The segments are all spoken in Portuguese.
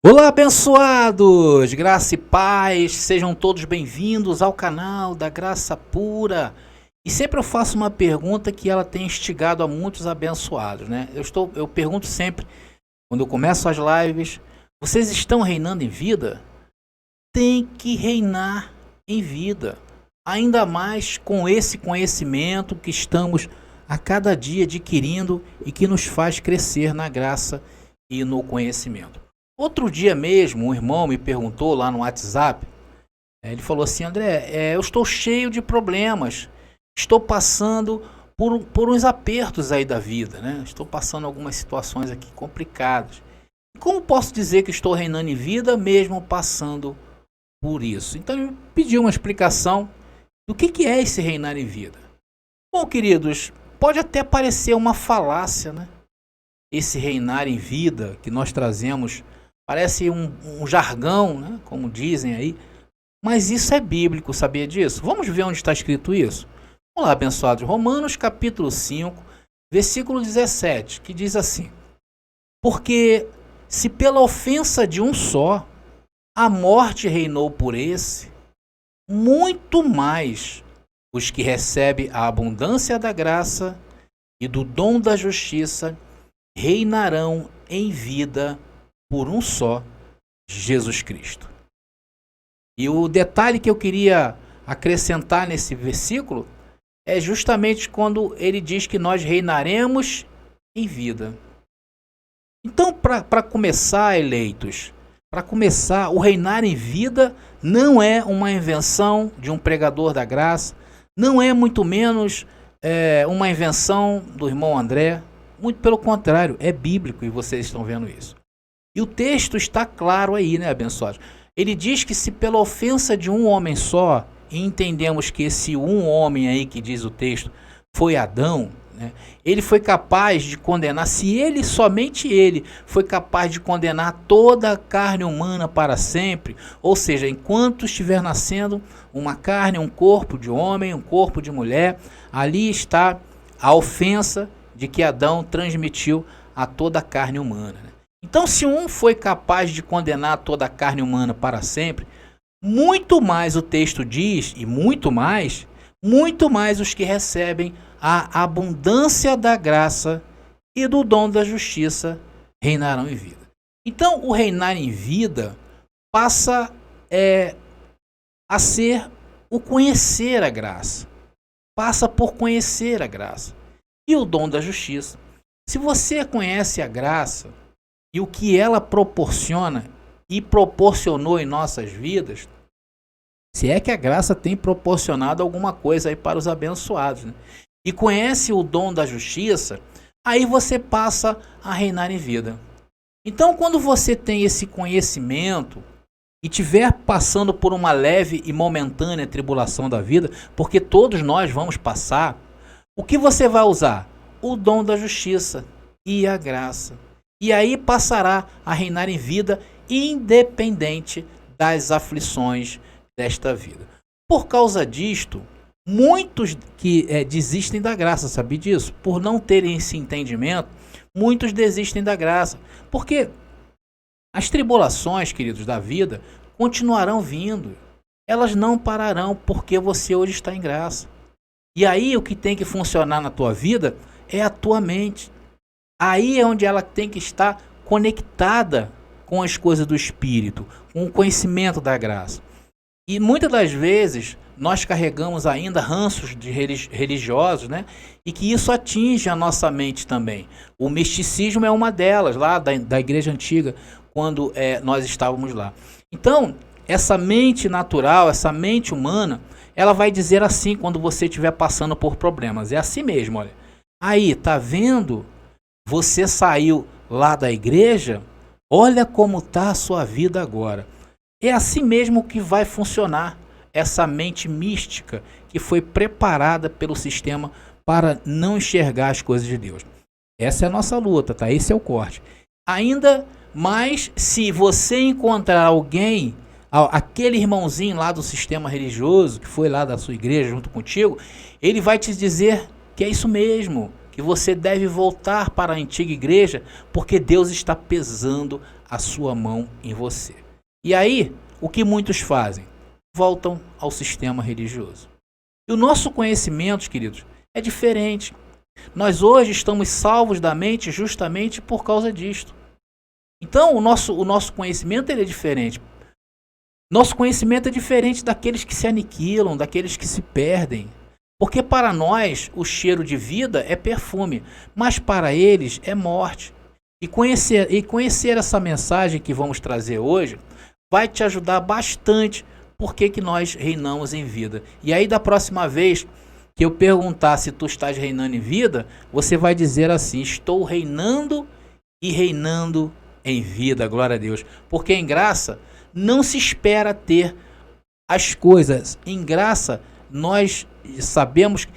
Olá, abençoados! Graça e paz, sejam todos bem-vindos ao canal da Graça Pura. E sempre eu faço uma pergunta que ela tem instigado a muitos abençoados, né? Eu pergunto sempre, quando eu começo as lives, vocês estão reinando em vida? Tem que reinar em vida, ainda mais com esse conhecimento que estamos a cada dia adquirindo e que nos faz crescer na graça e no conhecimento. Outro dia mesmo, um irmão me perguntou lá no WhatsApp, ele falou assim: André, eu estou cheio de problemas, estou passando por uns apertos aí da vida, né? Estou passando algumas situações aqui complicadas. Como posso dizer que estou reinando em vida mesmo passando por isso? Então ele pediu uma explicação do que é esse reinar em vida. Bom, queridos, pode até parecer uma falácia, né? Esse reinar em vida que nós trazemos parece um jargão, né? Como dizem aí, mas isso é bíblico, sabia disso? Vamos ver onde está escrito isso? Vamos lá, abençoados. Romanos capítulo 5, versículo 17, que diz assim: porque se pela ofensa de um só a morte reinou por esse, muito mais os que recebem a abundância da graça e do dom da justiça reinarão em vida por um só, Jesus Cristo. E o detalhe que eu queria acrescentar nesse versículo é justamente quando ele diz que nós reinaremos em vida. Então, para começar, eleitos, para começar, o reinar em vida não é uma invenção de um pregador da graça, não é muito menos uma invenção do irmão André, muito pelo contrário, é bíblico e vocês estão vendo isso. E o texto está claro aí, né, abençoados? Ele diz que se pela ofensa de um homem só, e entendemos que esse um homem aí que diz o texto foi Adão, né, ele foi capaz de condenar, se ele, somente ele, foi capaz de condenar toda a carne humana para sempre, ou seja, enquanto estiver nascendo uma carne, um corpo de homem, um corpo de mulher, ali está a ofensa de que Adão transmitiu a toda a carne humana, né? Então, se um foi capaz de condenar toda a carne humana para sempre, muito mais o texto diz, e muito mais os que recebem a abundância da graça e do dom da justiça reinarão em vida. Então, o reinar em vida passa a ser o conhecer a graça, passa por conhecer a graça e o dom da justiça. Se você conhece a graça e o que ela proporciona e proporcionou em nossas vidas, se é que a graça tem proporcionado alguma coisa aí para os abençoados, né? E conhece o dom da justiça, aí você passa a reinar em vida. Então, quando você tem esse conhecimento e estiver passando por uma leve e momentânea tribulação da vida, porque todos nós vamos passar, o que você vai usar? O dom da justiça e a graça. E aí passará a reinar em vida, independente das aflições desta vida. Por causa disto, muitos que desistem da graça, sabe disso? Por não terem esse entendimento, muitos desistem da graça. Porque as tribulações, queridos, da vida continuarão vindo. Elas não pararão porque você hoje está em graça. E aí o que tem que funcionar na tua vida é a tua mente. Aí é onde ela tem que estar conectada com as coisas do Espírito, com o conhecimento da graça. E muitas das vezes nós carregamos ainda ranços de religiosos, né? E que isso atinge a nossa mente também. O misticismo é uma delas, lá da igreja antiga, quando nós estávamos lá. Então, essa mente natural, essa mente humana, ela vai dizer assim quando você estiver passando por problemas. É assim mesmo, olha. Aí, tá vendo? Você saiu lá da igreja, olha como está a sua vida agora. É assim mesmo que vai funcionar essa mente mística que foi preparada pelo sistema para não enxergar as coisas de Deus. Essa é a nossa luta, tá? Esse é o corte. Ainda mais se você encontrar alguém, aquele irmãozinho lá do sistema religioso, que foi lá da sua igreja junto contigo, ele vai te dizer que é isso mesmo, que que você deve voltar para a antiga igreja, porque Deus está pesando a sua mão em você. E aí, o que muitos fazem? Voltam ao sistema religioso. E o nosso conhecimento, queridos, é diferente. Nós hoje estamos salvos da mente justamente por causa disto. Então, o nosso conhecimento ele é diferente. Nosso conhecimento é diferente daqueles que se aniquilam, daqueles que se perdem. Porque para nós o cheiro de vida é perfume, mas para eles é morte. E conhecer essa mensagem que vamos trazer hoje vai te ajudar bastante porque que nós reinamos em vida. E aí da próxima vez que eu perguntar se tu estás reinando em vida, você vai dizer assim: estou reinando e reinando em vida, glória a Deus. Porque em graça não se espera ter as coisas. Em graça nós sabemos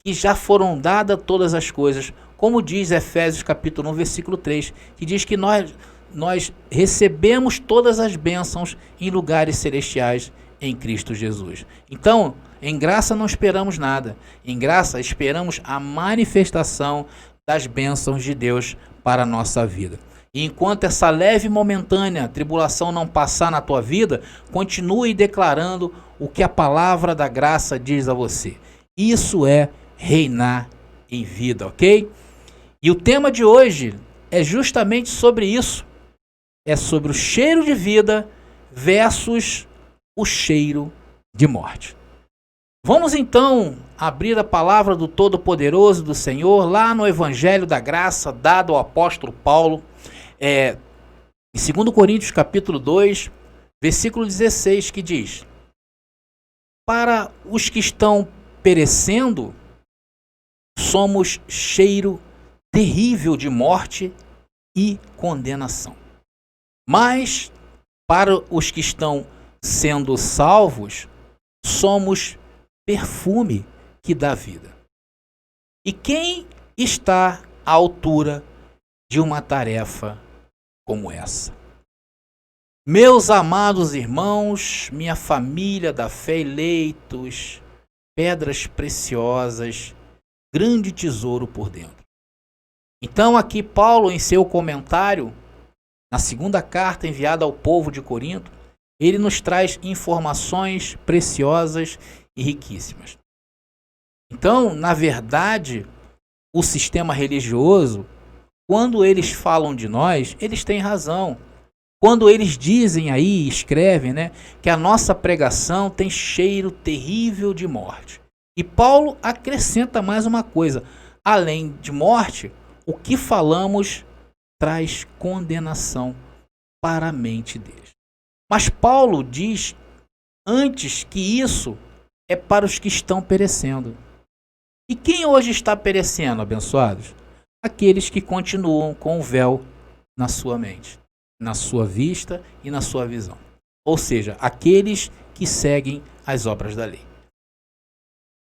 que já foram dadas todas as coisas. Como diz Efésios capítulo 1, versículo 3, que diz que nós recebemos todas as bênçãos em lugares celestiais em Cristo Jesus. Então, em graça não esperamos nada. Em graça esperamos a manifestação das bênçãos de Deus para a nossa vida. E enquanto essa leve e momentânea tribulação não passar na tua vida, continue declarando o que a palavra da graça diz a você. Isso é reinar em vida, ok? E o tema de hoje é justamente sobre isso. É sobre o cheiro de vida versus o cheiro de morte. Vamos então abrir a palavra do Todo-Poderoso do Senhor lá no Evangelho da Graça dado ao apóstolo Paulo, em 2 Coríntios capítulo 2, versículo 16, que diz: para os que estão perecendo, somos cheiro terrível de morte e condenação. Mas para os que estão sendo salvos, somos perfume que dá vida. E quem está à altura de uma tarefa como essa? Meus amados irmãos, minha família da fé, eleitos, pedras preciosas, grande tesouro por dentro. Então aqui Paulo, em seu comentário, na segunda carta enviada ao povo de Corinto, ele nos traz informações preciosas e riquíssimas. Então, na verdade, o sistema religioso, quando eles falam de nós, eles têm razão. Quando eles dizem aí, escrevem, que a nossa pregação tem cheiro terrível de morte. E Paulo acrescenta mais uma coisa: além de morte, o que falamos traz condenação para a mente deles. Mas Paulo diz antes que isso é para os que estão perecendo. E quem hoje está perecendo, abençoados? Aqueles que continuam com o véu na sua mente, na sua vista e na sua visão. Ou seja, aqueles que seguem as obras da lei.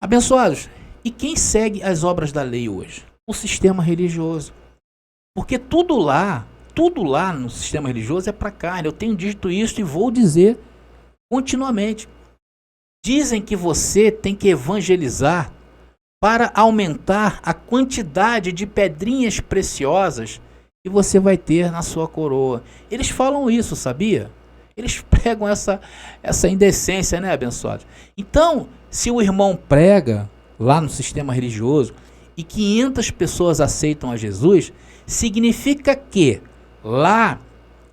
Abençoados, e quem segue as obras da lei hoje? O sistema religioso. Porque tudo lá no sistema religioso é para carne. Eu tenho dito isso e vou dizer continuamente. Dizem que você tem que evangelizar para aumentar a quantidade de pedrinhas preciosas que você vai ter na sua coroa. Eles falam isso, sabia? Eles pregam essa indecência, abençoados? Então, se o irmão prega lá no sistema religioso e 500 pessoas aceitam a Jesus, significa que lá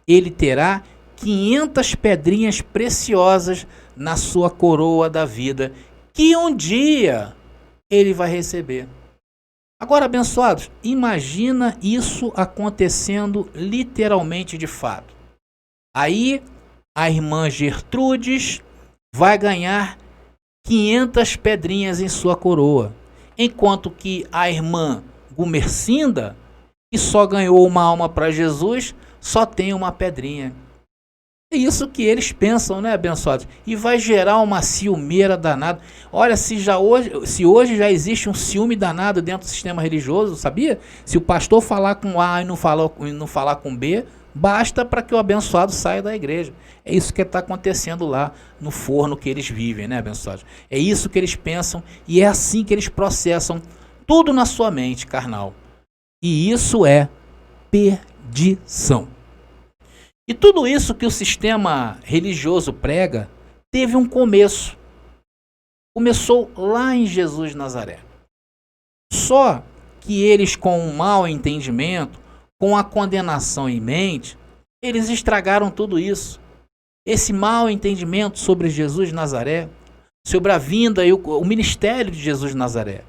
ele terá 500 pedrinhas preciosas na sua coroa da vida, que um dia ele vai receber. Agora, abençoados, imagina isso acontecendo literalmente de fato. Aí a irmã Gertrudes vai ganhar 500 pedrinhas em sua coroa, enquanto que a irmã Gumercinda, que só ganhou uma alma para Jesus, só tem uma pedrinha. É isso que eles pensam, abençoados? E vai gerar uma ciumeira danada. Olha, se hoje já existe um ciúme danado dentro do sistema religioso, sabia? Se o pastor falar com A e não falar com B, basta para que o abençoado saia da igreja. É isso que está acontecendo lá no forno que eles vivem, abençoados? É isso que eles pensam e é assim que eles processam tudo na sua mente carnal. E isso é perdição. E tudo isso que o sistema religioso prega teve um começo. Começou lá em Jesus de Nazaré. Só que eles, com um mau entendimento, com a condenação em mente, eles estragaram tudo isso. Esse mau entendimento sobre Jesus de Nazaré, sobre a vinda e o ministério de Jesus de Nazaré.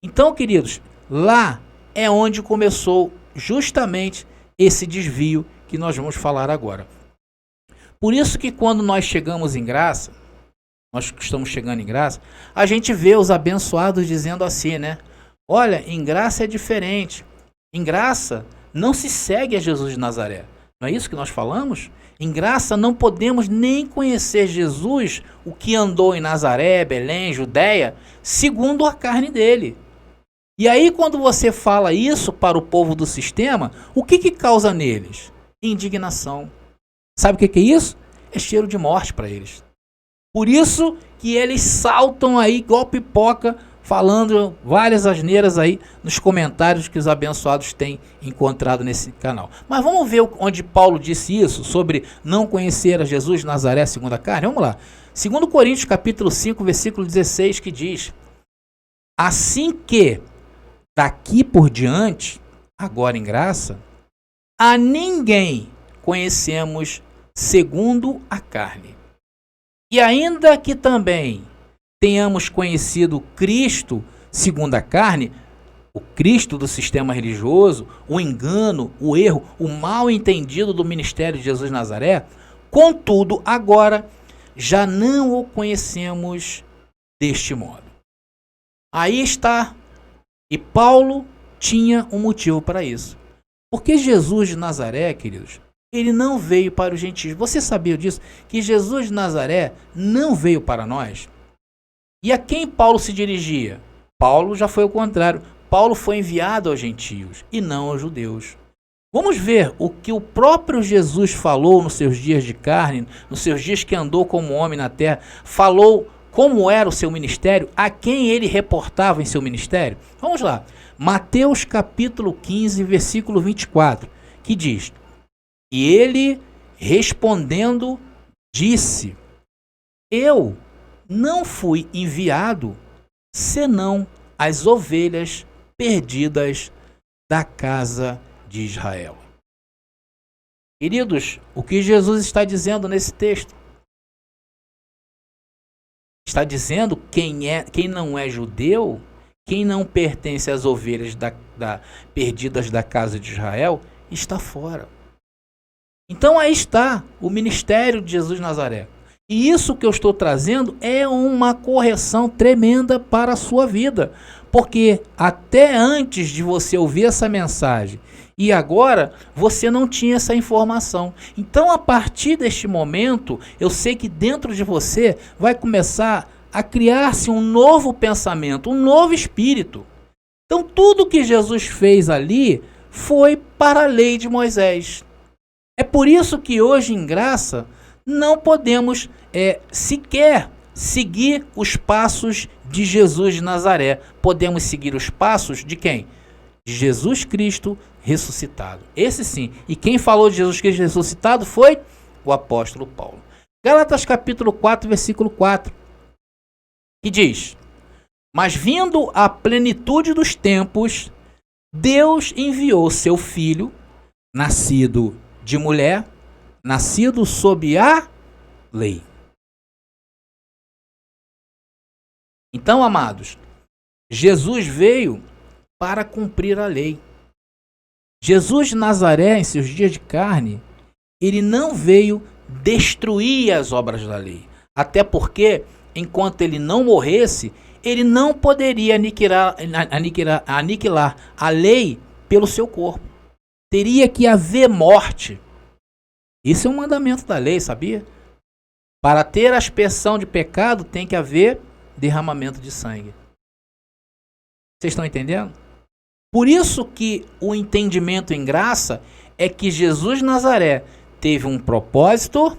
Então, queridos, lá é onde começou justamente esse desvio que nós vamos falar agora. Por isso que quando nós chegamos em graça, nós que estamos chegando em graça, a gente vê os abençoados dizendo assim, né? Olha, em graça é diferente. Em graça não se segue a Jesus de Nazaré. Não é isso que nós falamos? Em graça não podemos nem conhecer Jesus, o que andou em Nazaré, Belém, Judéia, segundo a carne dele. E aí quando você fala isso para o povo do sistema, o que causa neles? Indignação. Sabe o que é isso? É cheiro de morte para eles. Por isso que eles saltam aí igual pipoca, falando várias asneiras aí nos comentários que os abençoados têm encontrado nesse canal. Mas vamos ver onde Paulo disse isso, sobre não conhecer a Jesus de Nazaré segundo a carne? Vamos lá. 2 Coríntios capítulo 5, versículo 16, que diz: assim que daqui por diante, agora em graça, a ninguém conhecemos segundo a carne. E ainda que também tenhamos conhecido Cristo segundo a carne, o Cristo do sistema religioso, o engano, o erro, o mal entendido do ministério de Jesus de Nazaré, contudo, agora já não o conhecemos deste modo. Aí está. E Paulo tinha um motivo para isso. Porque Jesus de Nazaré, queridos, ele não veio para os gentios. Você sabia disso? Que Jesus de Nazaré não veio para nós? E a quem Paulo se dirigia? Paulo já foi o contrário. Paulo foi enviado aos gentios e não aos judeus. Vamos ver o que o próprio Jesus falou nos seus dias de carne, nos seus dias que andou como homem na terra, falou como era o seu ministério, a quem ele reportava em seu ministério. Vamos lá. Mateus capítulo 15, versículo 24, que diz: e ele respondendo disse: eu não fui enviado senão as ovelhas perdidas da casa de Israel. Queridos, o que Jesus está dizendo nesse texto? Está dizendo quem não é judeu, quem não pertence às ovelhas perdidas da casa de Israel, está fora. Então aí está o ministério de Jesus de Nazaré. E isso que eu estou trazendo é uma correção tremenda para a sua vida. Porque até antes de você ouvir essa mensagem e agora, você não tinha essa informação. Então, a partir deste momento, eu sei que dentro de você vai começar a criar-se um novo pensamento, um novo espírito. Então, tudo que Jesus fez ali foi para a lei de Moisés. É por isso que hoje, em graça, não podemos sequer seguir os passos de Jesus de Nazaré. Podemos seguir os passos de quem? De Jesus Cristo ressuscitado. Esse sim. E quem falou de Jesus Cristo ressuscitado foi o apóstolo Paulo. Gálatas capítulo 4, versículo 4, que diz: mas vindo a plenitude dos tempos, Deus enviou seu Filho, nascido de mulher, nascido sob a lei. Então, amados, Jesus veio para cumprir a lei. Jesus de Nazaré, em seus dias de carne, ele não veio destruir as obras da lei. Até porque, enquanto ele não morresse, ele não poderia aniquilar a lei pelo seu corpo. Teria que haver morte. Isso é um mandamento da lei, sabia? Para ter a expiação de pecado, tem que haver derramamento de sangue. Vocês estão entendendo? Por isso que o entendimento em graça é que Jesus de Nazaré teve um propósito,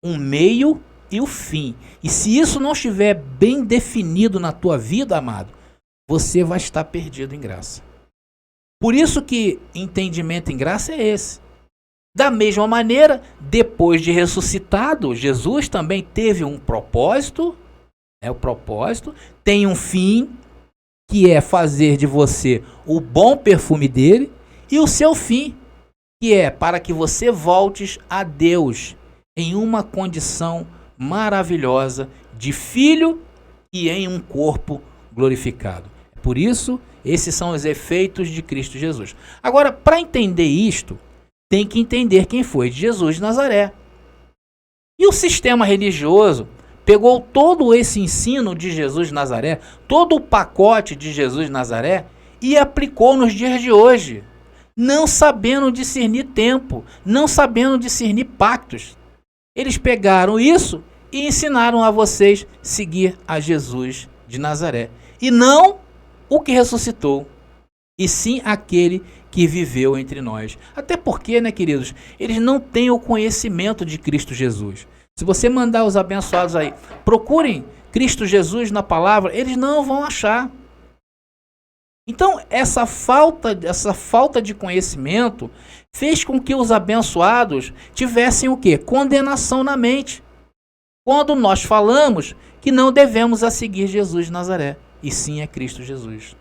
um meio e o fim. E se isso não estiver bem definido na tua vida, amado, você vai estar perdido em graça. Por isso que entendimento em graça é esse. Da mesma maneira, depois de ressuscitado, Jesus também teve um propósito, tem um fim, que é fazer de você o bom perfume dele, e o seu fim, que é para que você voltes a Deus em uma condição maravilhosa de filho e em um corpo glorificado. Por isso, esses são os efeitos de Cristo Jesus. Agora, para entender isto, tem que entender quem foi Jesus de Nazaré. E o sistema religioso pegou todo esse ensino de Jesus de Nazaré, todo o pacote de Jesus de Nazaré, e aplicou nos dias de hoje, não sabendo discernir tempo, não sabendo discernir pactos. Eles pegaram isso e ensinaram a vocês seguir a Jesus de Nazaré. E não o que ressuscitou, e sim aquele que viveu entre nós. Até porque, né, queridos, eles não têm o conhecimento de Cristo Jesus. Se você mandar os abençoados aí, procurem Cristo Jesus na palavra, eles não vão achar. Então, essa falta de conhecimento fez com que os abençoados tivessem o quê? Condenação na mente. Quando nós falamos que não devemos a seguir Jesus de Nazaré, e sim é Cristo Jesus.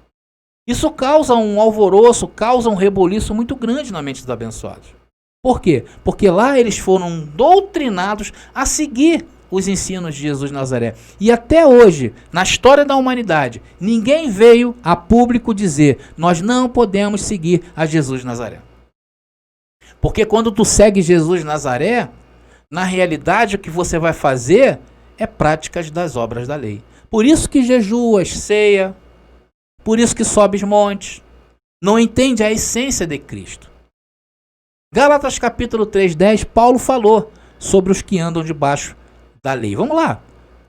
Isso causa um alvoroço, causa um reboliço muito grande na mente dos abençoados. Por quê? Porque lá eles foram doutrinados a seguir os ensinos de Jesus de Nazaré. E até hoje, na história da humanidade, ninguém veio a público dizer: nós não podemos seguir a Jesus de Nazaré. Porque quando tu segue Jesus de Nazaré, na realidade o que você vai fazer é práticas das obras da lei. Por isso que jejuas, ceia, por isso que sobes montes, não entende a essência de Cristo. Gálatas capítulo 3:10, Paulo falou sobre os que andam debaixo da lei. Vamos lá,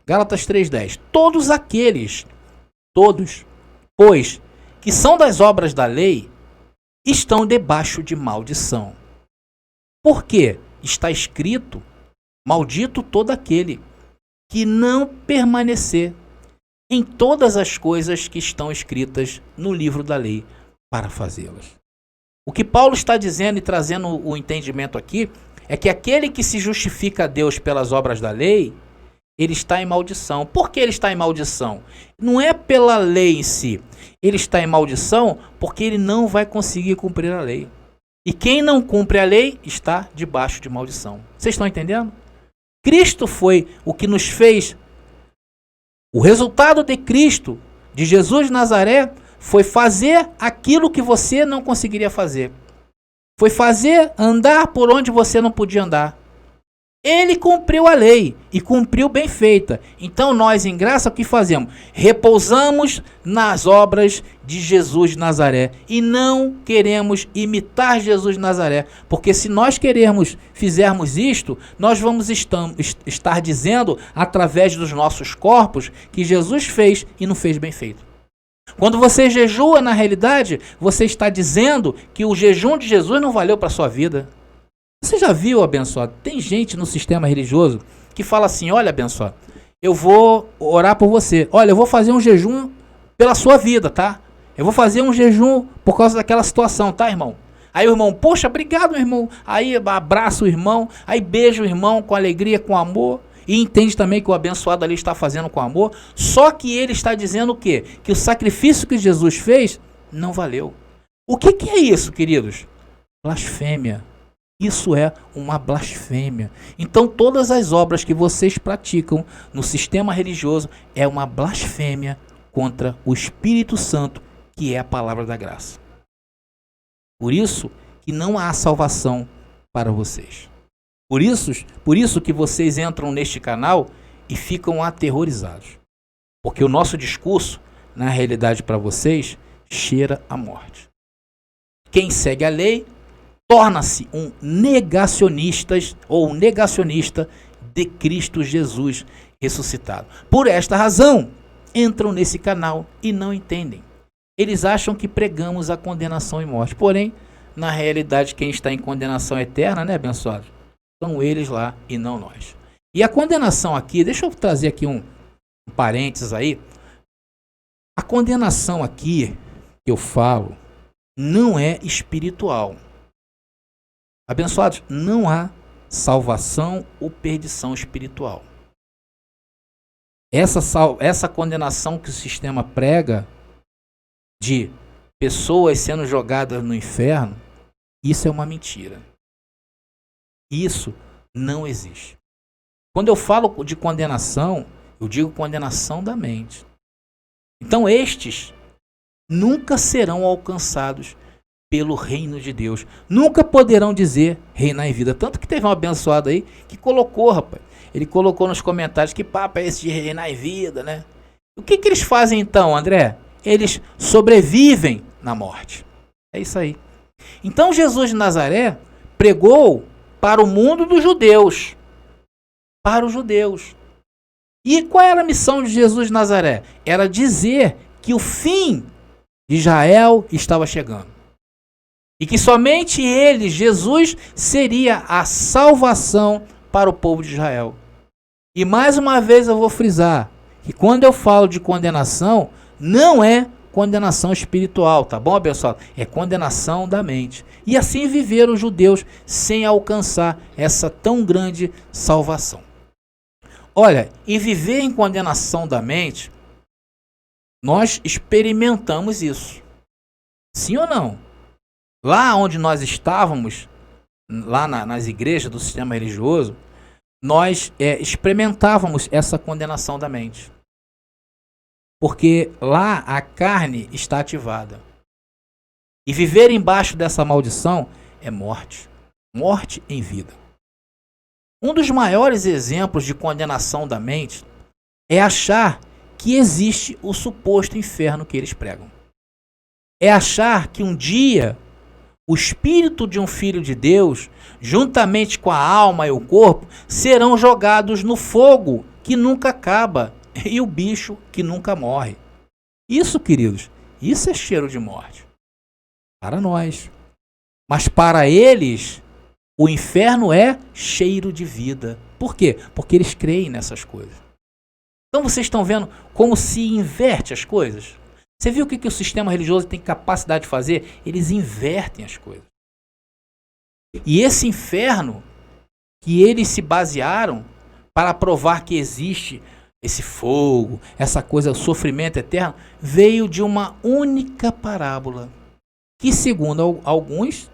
Gálatas 3:10. Todos aqueles, pois, que são das obras da lei, estão debaixo de maldição. Por quê? Está escrito: maldito todo aquele que não permanecer em todas as coisas que estão escritas no livro da lei para fazê-las. O que Paulo está dizendo e trazendo o entendimento aqui é que aquele que se justifica a Deus pelas obras da lei, ele está em maldição. Por que ele está em maldição? Não é pela lei em si. Ele está em maldição porque ele não vai conseguir cumprir a lei. E quem não cumpre a lei está debaixo de maldição. Vocês estão entendendo? Cristo foi o que nos fez. O resultado de Cristo, de Jesus de Nazaré, foi fazer aquilo que você não conseguiria fazer. Foi fazer andar por onde você não podia andar. Ele cumpriu a lei e cumpriu bem feita. Então nós, em graça, o que fazemos? Repousamos nas obras de Jesus de Nazaré e não queremos imitar Jesus de Nazaré, porque se nós fizermos isto, nós vamos estar dizendo, através dos nossos corpos, que Jesus fez e não fez bem feito. Quando você jejua, na realidade, você está dizendo que o jejum de Jesus não valeu para a sua vida. Você já viu, abençoado? Tem gente no sistema religioso que fala assim: olha, abençoado, eu vou orar por você. Olha, eu vou fazer um jejum pela sua vida, tá? Eu vou fazer um jejum por causa daquela situação, tá, irmão? Aí o irmão: poxa, obrigado, meu irmão. Aí abraça o irmão, aí beija o irmão com alegria, com amor. E entende também que o abençoado ali está fazendo com amor. Só que ele está dizendo o quê? Que o sacrifício que Jesus fez não valeu. O que é isso, queridos? Blasfêmia. Isso é uma blasfêmia. Então todas as obras que vocês praticam no sistema religioso é uma blasfêmia contra o Espírito Santo, que é a palavra da graça. Por isso que não há salvação para vocês. Por isso que vocês entram neste canal e ficam aterrorizados. Porque o nosso discurso, na realidade para vocês, cheira a morte. Quem segue a lei torna-se um negacionista ou um negacionista de Cristo Jesus ressuscitado. Por esta razão, entram nesse canal e não entendem. Eles acham que pregamos a condenação e morte. Porém, na realidade, quem está em condenação eterna, né, abençoados? São eles lá e não nós. E a condenação aqui, deixa eu trazer aqui um parênteses aí. A condenação aqui que eu falo não é espiritual. Abençoados, não há salvação ou perdição espiritual. Essa condenação que o sistema prega de pessoas sendo jogadas no inferno, isso é uma mentira. Isso não existe. Quando eu falo de condenação, eu digo condenação da mente. Então estes nunca serão alcançados pelo reino de Deus. Nunca poderão dizer reinar em vida. Tanto que teve um abençoado aí que colocou, rapaz. Ele colocou nos comentários que papo é esse de reinar em vida, né? O que eles fazem então, André? Eles sobrevivem na morte. É isso aí. Então Jesus de Nazaré pregou para o mundo dos judeus. Para os judeus. E qual era a missão de Jesus de Nazaré? Era dizer que o fim de Israel estava chegando. E que somente ele, Jesus, seria a salvação para o povo de Israel. E mais uma vez eu vou frisar que quando eu falo de condenação, não é condenação espiritual, tá bom, abençoado? É condenação da mente. E assim viveram os judeus sem alcançar essa tão grande salvação. Olha, e viver em condenação da mente, nós experimentamos isso. Sim ou não? Lá onde nós estávamos, lá nas igrejas do sistema religioso, nós experimentávamos essa condenação da mente. Porque lá a carne está ativada. E viver embaixo dessa maldição é morte. Morte em vida. Um dos maiores exemplos de condenação da mente é achar que existe o suposto inferno que eles pregam. É achar que um dia o espírito de um filho de Deus, juntamente com a alma e o corpo, serão jogados no fogo que nunca acaba e o bicho que nunca morre. Isso, queridos, isso é cheiro de morte. Para nós. Mas para eles, o inferno é cheiro de vida. Por quê? Porque eles creem nessas coisas. Então vocês estão vendo como se inverte as coisas? Você viu o que o sistema religioso tem capacidade de fazer? Eles invertem as coisas. E esse inferno que eles se basearam para provar que existe esse fogo, essa coisa, o sofrimento eterno, veio de uma única parábola. Que, segundo alguns,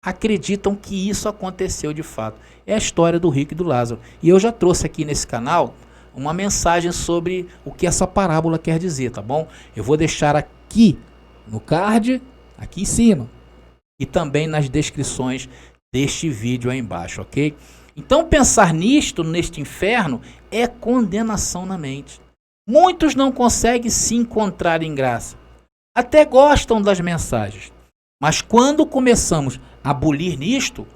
acreditam que isso aconteceu de fato. É a história do rico e do Lázaro. E eu já trouxe aqui nesse canal uma mensagem sobre o que essa parábola quer dizer, tá bom? Eu vou deixar aqui no card, aqui em cima, e também nas descrições deste vídeo aí embaixo, ok? Então pensar neste inferno, é condenação na mente. Muitos não conseguem se encontrar em graça. Até gostam das mensagens. Mas quando começamos a bulir nisto,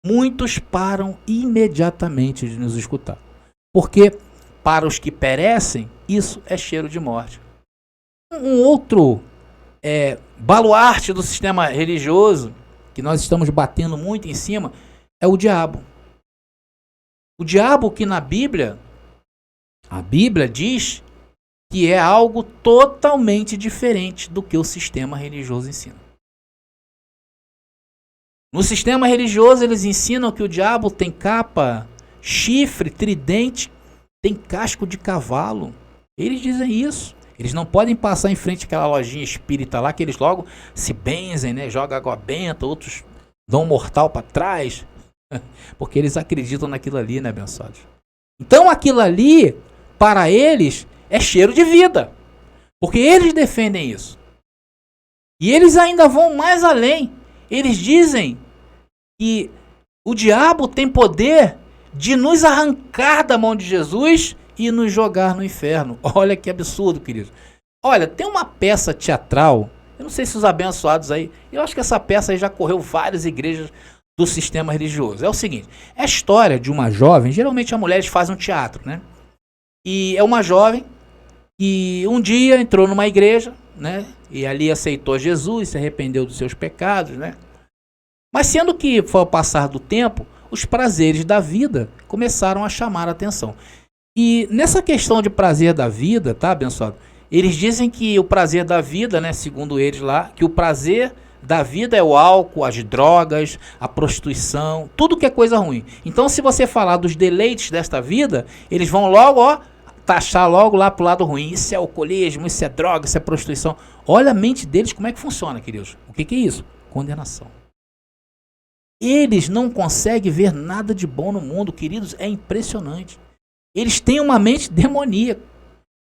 muitos param imediatamente de nos escutar. Porque para os que perecem, isso é cheiro de morte. Um outro baluarte do sistema religioso, que nós estamos batendo muito em cima, é o diabo. O diabo que na Bíblia, a Bíblia diz que é algo totalmente diferente do que o sistema religioso ensina. No sistema religioso eles ensinam que o diabo tem capa, chifre, tridente, tem casco de cavalo. Eles dizem isso. Eles não podem passar em frente àquela lojinha espírita lá, que eles logo se benzem, né? Jogam água benta, outros dão um mortal para trás. Porque eles acreditam naquilo ali, né, abençoados? Então aquilo ali, para eles, é cheiro de vida. Porque eles defendem isso. E eles ainda vão mais além. Eles dizem que o diabo tem poder de nos arrancar da mão de Jesus e nos jogar no inferno. Olha que absurdo, querido. Olha, tem uma peça teatral, eu não sei se os abençoados aí, eu acho que essa peça aí já correu várias igrejas do sistema religioso. É o seguinte, é a história de uma jovem, geralmente as mulheres fazem um teatro, né? E é uma jovem que um dia entrou numa igreja, né? E ali aceitou Jesus, se arrependeu dos seus pecados, né? Mas sendo que foi ao passar do tempo, os prazeres da vida começaram a chamar a atenção. E nessa questão de prazer da vida, tá, abençoado? Eles dizem que o prazer da vida, né, segundo eles lá, que o prazer da vida é o álcool, as drogas, a prostituição, tudo que é coisa ruim. Então, se você falar dos deleites desta vida, eles vão logo, ó, taxar logo lá pro lado ruim. Isso é alcoolismo, isso é droga, isso é prostituição. Olha a mente deles como é que funciona, queridos. O que é isso? Condenação. Eles não conseguem ver nada de bom no mundo, queridos, é impressionante. Eles têm uma mente demoníaca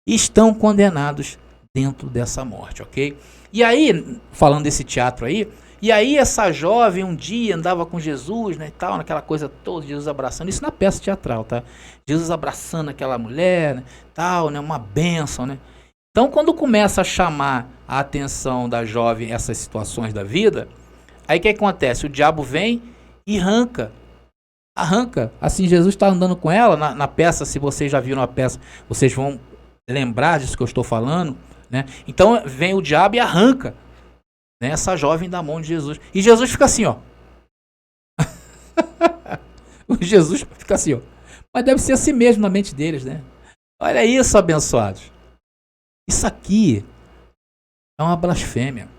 e estão condenados dentro dessa morte, ok? E aí, falando desse teatro aí, e aí essa jovem um dia andava com Jesus, né, e tal, naquela coisa toda, Jesus abraçando, isso na peça teatral, tá? Jesus abraçando aquela mulher, né, tal, né, uma bênção, né? Então, quando começa a chamar a atenção da jovem essas situações da vida, aí o que acontece? O diabo vem e arranca. Assim, Jesus está andando com ela na peça. Se vocês já viram a peça, vocês vão lembrar disso que eu estou falando, né? Então vem o diabo e arranca, né, essa jovem da mão de Jesus. E Jesus fica assim, ó. O Jesus fica assim, ó. Mas deve ser assim mesmo na mente deles, né? Olha isso, abençoados. Isso aqui é uma blasfêmia.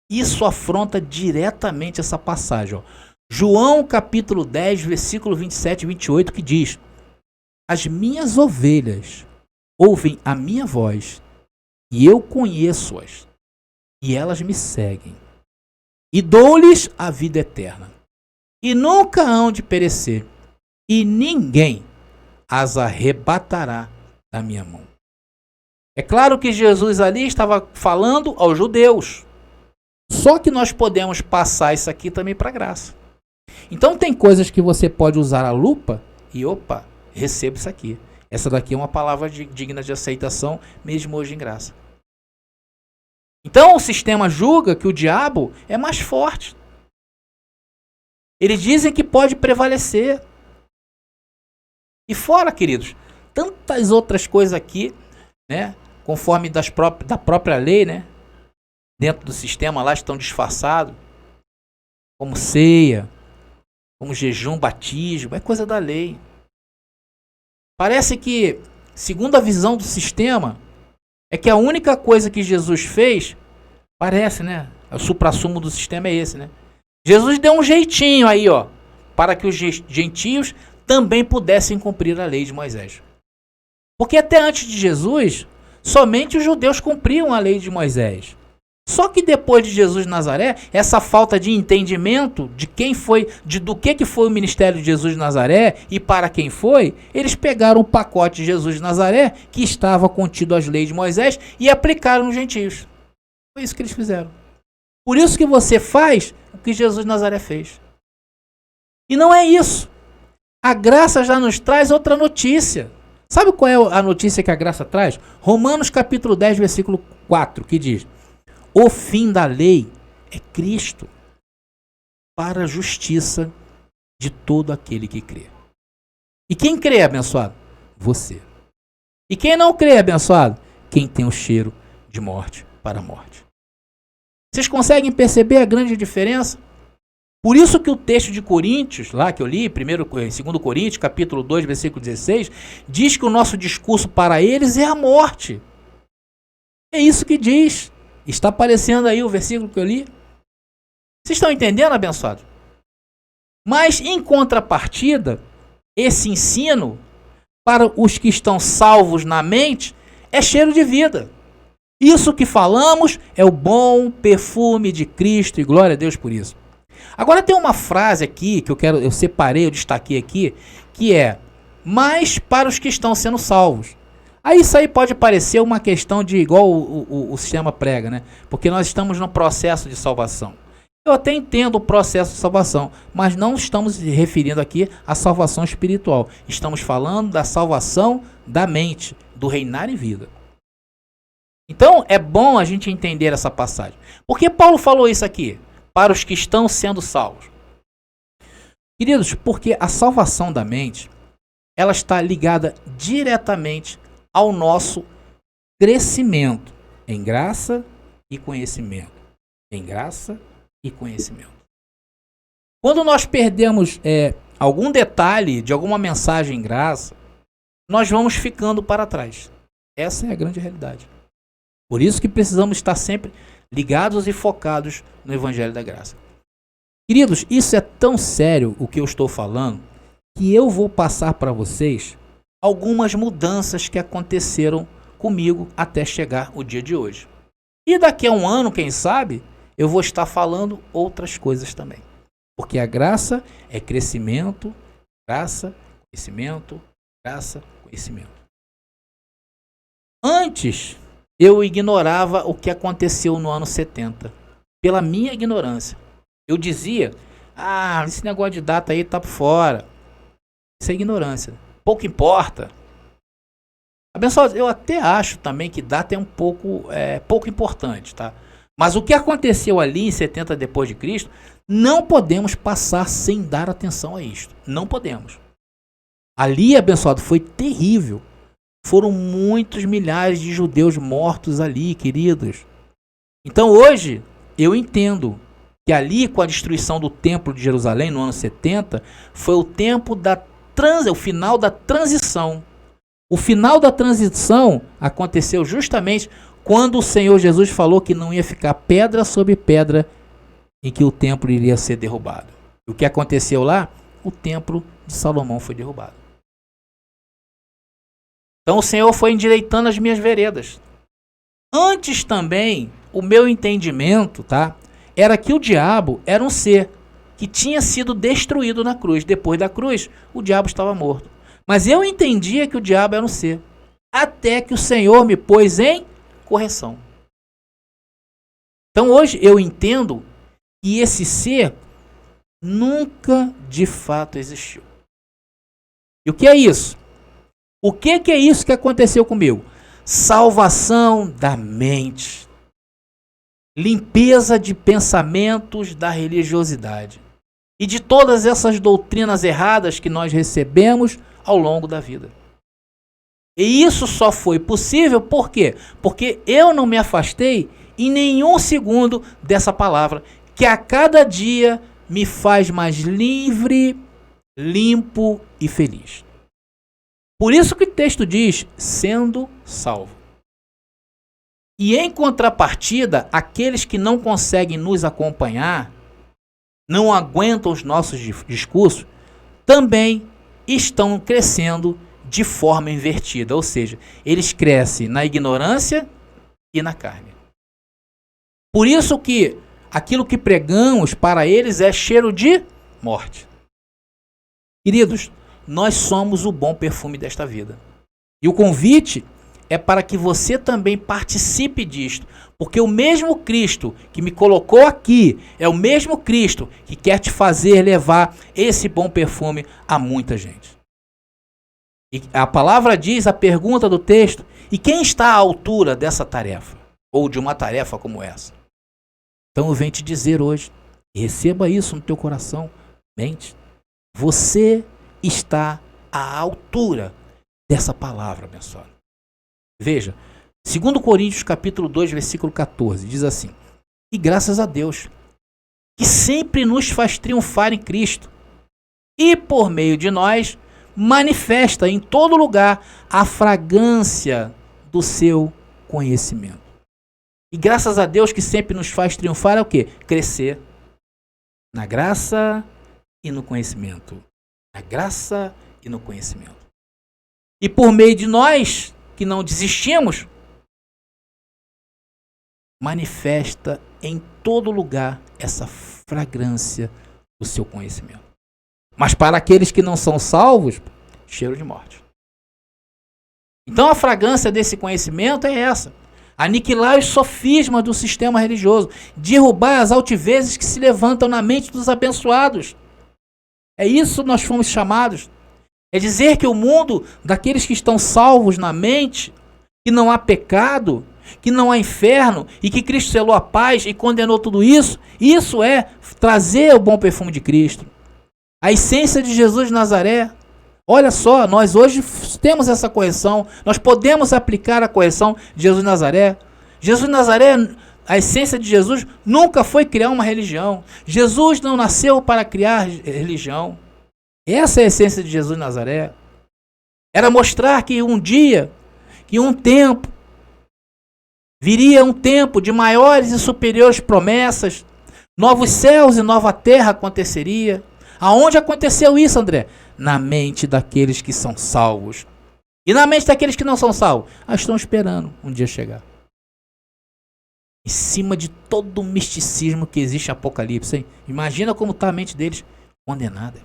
Isso afronta diretamente essa passagem, ó. João capítulo 10, versículo 27 e 28, que diz: as minhas ovelhas ouvem a minha voz, e eu conheço-as, e elas me seguem. E dou-lhes a vida eterna, e nunca hão de perecer, e ninguém as arrebatará da minha mão. É claro que Jesus ali estava falando aos judeus. Só que nós podemos passar isso aqui também para a graça. Então tem coisas que você pode usar a lupa e, opa, receba isso aqui. Essa daqui é uma palavra digna de aceitação, mesmo hoje em graça. Então o sistema julga que o diabo é mais forte. Eles dizem que pode prevalecer. E fora, queridos, tantas outras coisas aqui, né, conforme da própria lei, né, dentro do sistema lá estão disfarçados, como ceia, como jejum, batismo, é coisa da lei. Parece que, segundo a visão do sistema, é que a única coisa que Jesus fez, parece, né, o suprassumo do sistema é esse, né? Jesus deu um jeitinho aí, ó, para que os gentios também pudessem cumprir a lei de Moisés. Porque até antes de Jesus, somente os judeus cumpriam a lei de Moisés. Só que depois de Jesus de Nazaré, essa falta de entendimento de quem foi, do que foi o ministério de Jesus de Nazaré e para quem foi, eles pegaram o pacote de Jesus de Nazaré, que estava contido às leis de Moisés, e aplicaram nos gentios. Foi isso que eles fizeram. Por isso que você faz o que Jesus de Nazaré fez. E não é isso. A graça já nos traz outra notícia. Sabe qual é a notícia que a graça traz? Romanos capítulo 10, versículo 4, que diz: o fim da lei é Cristo para a justiça de todo aquele que crê. E quem crê, abençoado? Você. E quem não crê, abençoado? Quem tem o cheiro de morte para a morte. Vocês conseguem perceber a grande diferença? Por isso que o texto de Coríntios, lá que eu li, 2 Coríntios, capítulo 2, versículo 16, diz que o nosso discurso para eles é a morte. É isso que diz. Está aparecendo aí o versículo que eu li. Vocês estão entendendo, abençoado? Mas, em contrapartida, esse ensino, para os que estão salvos na mente, é cheiro de vida. Isso que falamos é o bom perfume de Cristo, e glória a Deus por isso. Agora tem uma frase aqui, que eu separei, eu destaquei aqui, que é: mas para os que estão sendo salvos. Aí isso aí pode parecer uma questão de igual o sistema prega, né? Porque nós estamos no processo de salvação. Eu até entendo o processo de salvação, mas não estamos se referindo aqui à salvação espiritual. Estamos falando da salvação da mente, do reinar em vida. Então é bom a gente entender essa passagem. Por que Paulo falou isso aqui? Para os que estão sendo salvos. Queridos, porque a salvação da mente, ela está ligada diretamente ao nosso crescimento em graça e conhecimento. Em graça e conhecimento. Quando nós perdemos algum detalhe de alguma mensagem em graça, nós vamos ficando para trás. Essa é a grande realidade. Por isso que precisamos estar sempre ligados e focados no Evangelho da Graça. Queridos, isso é tão sério o que eu estou falando, que eu vou passar para vocês algumas mudanças que aconteceram comigo até chegar o dia de hoje. E daqui a um ano, quem sabe, eu vou estar falando outras coisas também. Porque a graça é crescimento, graça, conhecimento, graça, conhecimento. Antes, eu ignorava o que aconteceu no ano 70. Pela minha ignorância. Eu dizia, esse negócio de data aí tá por fora. Isso é ignorância. Pouco importa. Abençoados, eu até acho também que data é um pouco importante, tá? Mas o que aconteceu ali em 70 depois de Cristo, não podemos passar sem dar atenção a isto. Não podemos. Ali, abençoado, foi terrível. Foram muitos milhares de judeus mortos ali, queridos. Então hoje, eu entendo que ali, com a destruição do templo de Jerusalém no ano 70, foi o tempo o final da transição. O final da transição aconteceu justamente quando o Senhor Jesus falou que não ia ficar pedra sobre pedra em que o templo iria ser derrubado. E o que aconteceu lá? O templo de Salomão foi derrubado. Então o Senhor foi endireitando as minhas veredas. Antes também, o meu entendimento, tá, era que o diabo era um ser que tinha sido destruído na cruz. Depois da cruz, o diabo estava morto. Mas eu entendia que o diabo era um ser. Até que o Senhor me pôs em correção. Então hoje eu entendo que esse ser nunca de fato existiu. E o que é isso? O que é isso que aconteceu comigo? Salvação da mente. Limpeza de pensamentos da religiosidade. E de todas essas doutrinas erradas que nós recebemos ao longo da vida. E isso só foi possível por quê? Porque eu não me afastei em nenhum segundo dessa palavra, que a cada dia me faz mais livre, limpo e feliz. Por isso que o texto diz, sendo salvo. E em contrapartida, aqueles que não conseguem nos acompanhar, não aguentam os nossos discursos, também estão crescendo de forma invertida. Ou seja, eles crescem na ignorância e na carne. Por isso que aquilo que pregamos para eles é cheiro de morte. Queridos, nós somos o bom perfume desta vida. E o convite é para que você também participe disto. Porque o mesmo Cristo que me colocou aqui é o mesmo Cristo que quer te fazer levar esse bom perfume a muita gente. E a palavra diz, a pergunta do texto, e quem está à altura dessa tarefa? Ou de uma tarefa como essa? Então eu venho te dizer hoje, receba isso no teu coração, mente. Você está à altura dessa palavra, abençoado. Veja, 2 Coríntios capítulo 2, versículo 14, diz assim, e graças a Deus, que sempre nos faz triunfar em Cristo, e por meio de nós, manifesta em todo lugar a fragrância do seu conhecimento. E graças a Deus que sempre nos faz triunfar é o quê? Crescer na graça e no conhecimento. Na graça e no conhecimento. E por meio de nós, que não desistimos, manifesta em todo lugar essa fragrância do seu conhecimento. Mas para aqueles que não são salvos, cheiro de morte. Então a fragrância desse conhecimento é essa. Aniquilar os sofismas do sistema religioso. Derrubar as altivezes que se levantam na mente dos abençoados. É isso que nós fomos chamados. É dizer que o mundo daqueles que estão salvos na mente, que não há pecado, que não há inferno, e que Cristo selou a paz e condenou tudo isso, isso é trazer o bom perfume de Cristo. A essência de Jesus de Nazaré. Olha só, nós hoje temos essa correção, nós podemos aplicar a correção de Jesus de Nazaré. Jesus de Nazaré, a essência de Jesus nunca foi criar uma religião. Jesus não nasceu para criar religião. Essa é a essência de Jesus de Nazaré. Era mostrar que um dia, que um tempo, Viria um tempo de maiores e superiores promessas. Novos céus e nova terra aconteceria. Aonde aconteceu isso, André? Na mente daqueles que são salvos. E na mente daqueles que não são salvos? Estão esperando um dia chegar. Em cima de todo o misticismo que existe em Apocalipse, hein? Imagina como está a mente deles condenada.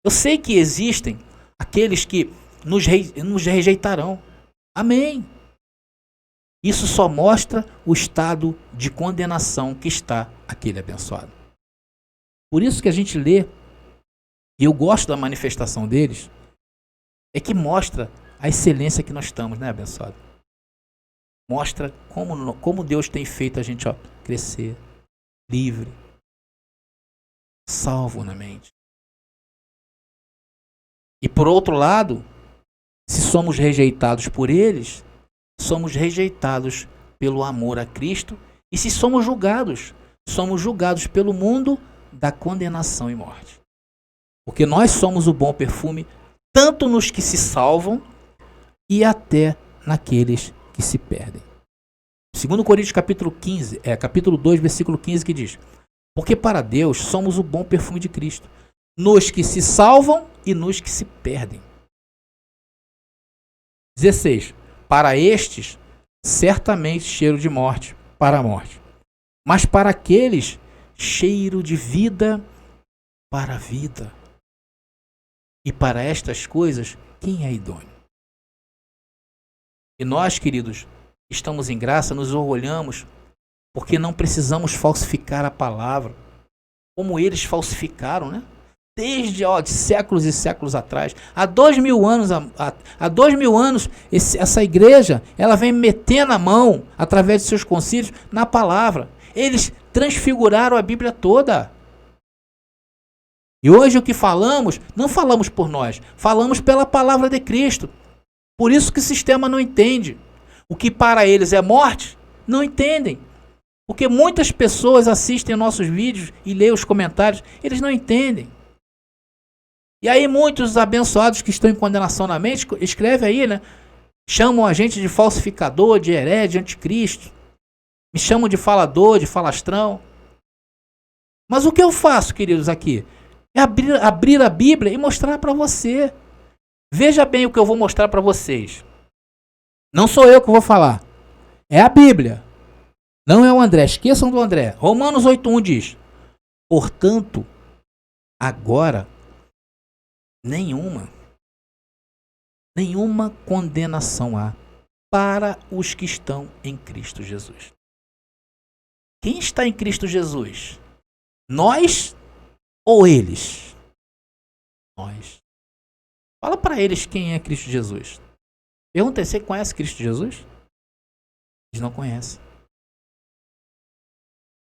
Eu sei que existem aqueles que nos rejeitarão. Amém. Isso só mostra o estado de condenação que está aquele abençoado. Por isso que a gente lê, e eu gosto da manifestação deles, é que mostra a excelência que nós estamos, né, abençoado? Mostra como Deus tem feito a gente crescer, livre, salvo na mente. E por outro lado, se somos rejeitados por eles, somos rejeitados pelo amor a Cristo. E se somos julgados pelo mundo da condenação e morte. Porque nós somos o bom perfume, tanto nos que se salvam e até naqueles que se perdem. 2 Coríntios capítulo 2, versículo 15, que diz: porque para Deus somos o bom perfume de Cristo, nos que se salvam e nos que se perdem. 16. Para estes, certamente cheiro de morte, para a morte. Mas para aqueles, cheiro de vida, para a vida. E para estas coisas, quem é idôneo? E nós, queridos, estamos em graça, nos orgulhamos, porque não precisamos falsificar a palavra, como eles falsificaram, né? Desde de séculos e séculos atrás. Há 2000 anos, essa igreja, ela vem metendo a mão, através de seus concílios, na palavra. Eles transfiguraram a Bíblia toda. E hoje o que falamos, não falamos por nós, falamos pela palavra de Cristo. Por isso que o sistema não entende. O que para eles é morte, não entendem. Porque muitas pessoas assistem nossos vídeos e leem os comentários, eles não entendem. E aí muitos abençoados que estão em condenação na mente, escreve aí, né? Chamam a gente de falsificador, de herege, de anticristo. Me chamam de falador, de falastrão. Mas o que eu faço, queridos, aqui? É abrir a Bíblia e mostrar para você. Veja bem o que eu vou mostrar para vocês. Não sou eu que vou falar. É a Bíblia. Não é o André. Esqueçam do André. Romanos 8:1 diz: portanto, agora nenhuma condenação há para os que estão em Cristo Jesus. Quem está em Cristo Jesus? Nós ou eles? Nós. Fala para eles quem é Cristo Jesus. Pergunta: você conhece Cristo Jesus? Eles não conhecem.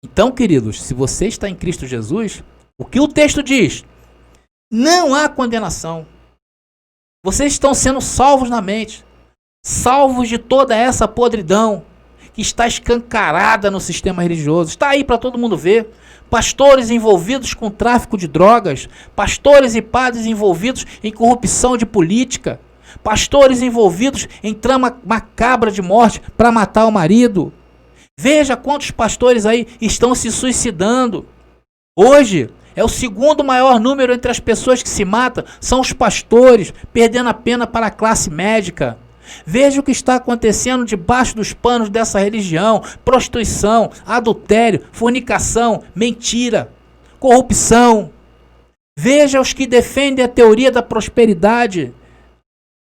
Então, queridos, se você está em Cristo Jesus, o que o texto diz? Não há condenação. Vocês estão sendo salvos na mente. Salvos de toda essa podridão que está escancarada no sistema religioso. Está aí para todo mundo ver. Pastores envolvidos com tráfico de drogas. Pastores e padres envolvidos em corrupção de política. Pastores envolvidos em trama macabra de morte para matar o marido. Veja quantos pastores aí estão se suicidando. Hoje é o segundo maior número entre as pessoas que se matam, são os pastores, perdendo a pena para a classe médica. Veja o que está acontecendo debaixo dos panos dessa religião: prostituição, adultério, fornicação, mentira, corrupção. Veja os que defendem a teoria da prosperidade.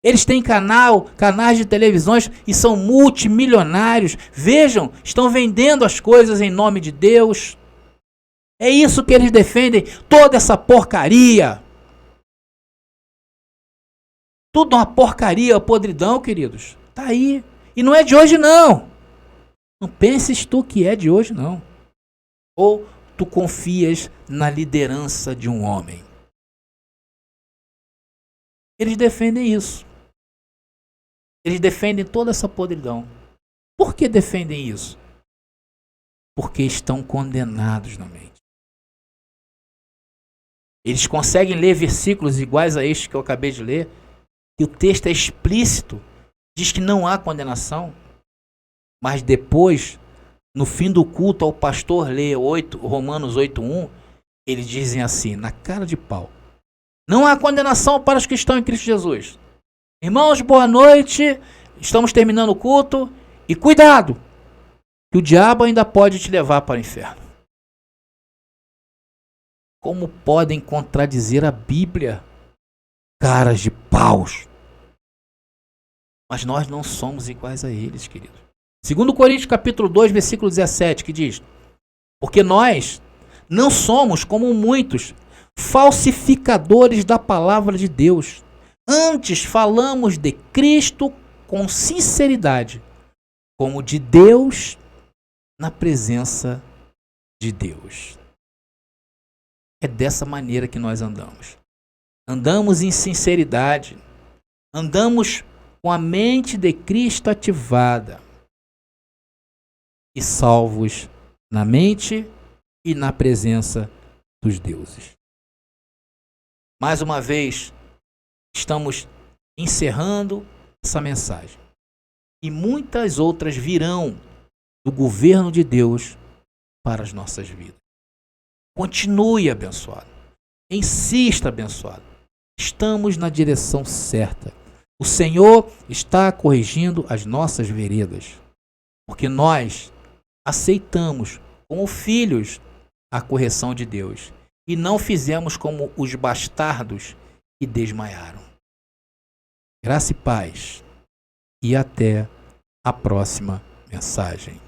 Eles têm canais de televisões e são multimilionários. Vejam, estão vendendo as coisas em nome de Deus. É isso que eles defendem, toda essa porcaria. Tudo uma porcaria, uma podridão, queridos. Tá aí. E não é de hoje, não. Não penses tu que é de hoje, não. Ou tu confias na liderança de um homem. Eles defendem isso. Eles defendem toda essa podridão. Por que defendem isso? Porque estão condenados na mente. Eles conseguem ler versículos iguais a este que eu acabei de ler, e o texto é explícito, diz que não há condenação. Mas depois, no fim do culto, ao pastor ler Romanos 8:1, eles dizem assim, na cara de pau: não há condenação para os que estão em Cristo Jesus. Irmãos, boa noite. Estamos terminando o culto. E cuidado, que o diabo ainda pode te levar para o inferno. Como podem contradizer a Bíblia? Caras de paus. Mas nós não somos iguais a eles, queridos. 2 Coríntios capítulo 2, versículo 17, que diz: porque nós não somos como muitos falsificadores da palavra de Deus. Antes falamos de Cristo com sinceridade, como de Deus, na presença de Deus. É dessa maneira que nós andamos. Andamos em sinceridade. Andamos com a mente de Cristo ativada. E salvos na mente e na presença dos deuses. Mais uma vez, estamos encerrando essa mensagem. E muitas outras virão do governo de Deus para as nossas vidas. Continue abençoado. Insista abençoado. Estamos na direção certa. O Senhor está corrigindo as nossas veredas. Porque nós aceitamos como filhos a correção de Deus. E não fizemos como os bastardos que desmaiaram. Graça e paz. E até a próxima mensagem.